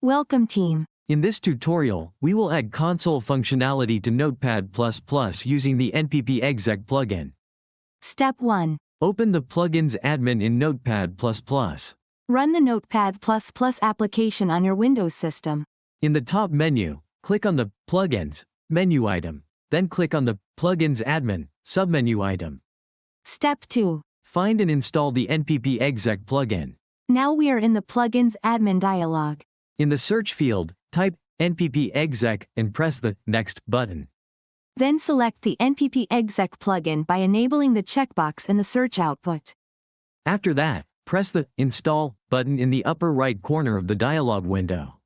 Welcome team. In this tutorial, we will add console functionality to Notepad++ using the NppExec plugin. Step 1. Open the Plugins admin in Notepad++. Run the Notepad++ application on your Windows system. In the top menu, click on the Plugins menu item, then click on the Plugins admin submenu item. Step 2. Find and install the NppExec plugin. Now we are in the Plugins admin dialog. In the search field, type NppExec and press the Next button. Then select the NppExec plugin by enabling the checkbox in the search output. After that, press the Install button in the upper right corner of the dialog window.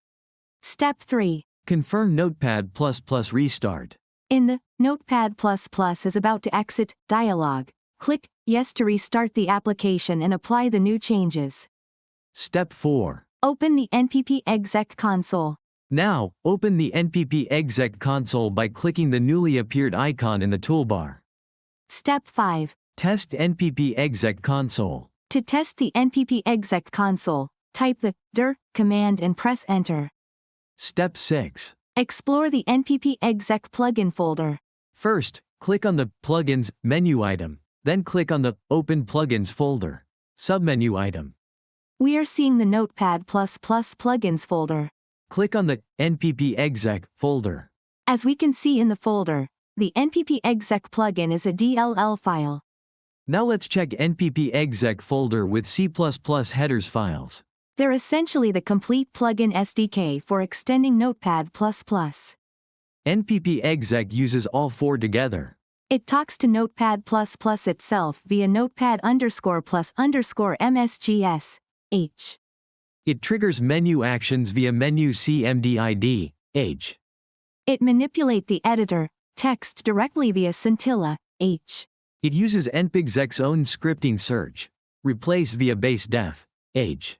Step 3. Confirm Notepad++ restart. In the Notepad++ is about to exit dialog, click Yes to restart the application and apply the new changes. Step 4. Open the NppExec console. Now, open the NppExec console by clicking the newly appeared icon in the toolbar. Step 5. Test NppExec console. To test the NppExec console, type the dir command and press enter. Step 6. Explore the NppExec plugin folder. First, click on the Plugins menu item, then click on the Open Plugins folder submenu item. We are seeing the Notepad++ plugins folder. Click on the NppExec folder. As we can see in the folder, the NppExec plugin is a DLL file. Now let's check NppExec folder with C++ headers files. They're essentially the complete plugin SDK for extending Notepad++. NppExec uses all four together. It talks to Notepad++ itself via Notepad++MSGS H. It triggers menu actions via menu CMDID H. It manipulates the editor text directly via scintilla H. It uses NppExec's own scripting search replace via base def H.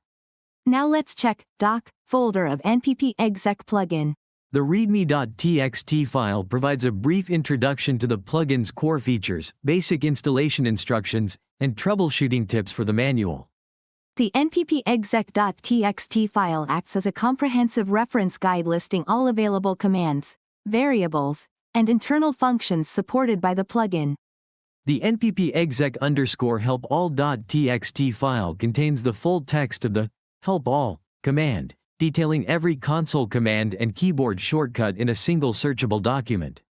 Now let's check doc folder of NppExec plugin. The readme.txt file provides a brief introduction to the plugin's core features, basic installation instructions, and troubleshooting tips for the manual. The NppExec.txt file acts as a comprehensive reference guide listing all available commands, variables, and internal functions supported by the plugin. The NppExec_help_all.txt file contains the full text of the help all command, detailing every console command and keyboard shortcut in a single searchable document.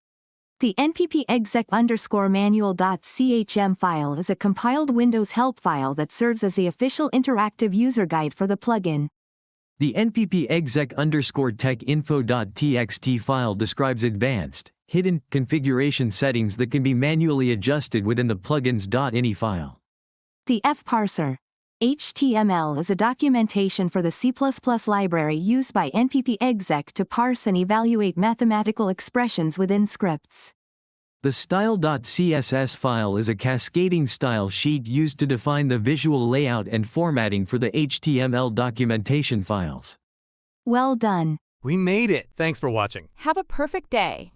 The NppExec_manual.chm file is a compiled Windows help file that serves as the official interactive user guide for the plugin. The NppExec_techinfo.txt file describes advanced, hidden configuration settings that can be manually adjusted within the plugins.ini file. The fparser HTML is a documentation for the C++ library used by NppExec to parse and evaluate mathematical expressions within scripts. The style.css file is a cascading style sheet used to define the visual layout and formatting for the HTML documentation files. Well done. We made it! Thanks for watching. Have a perfect day.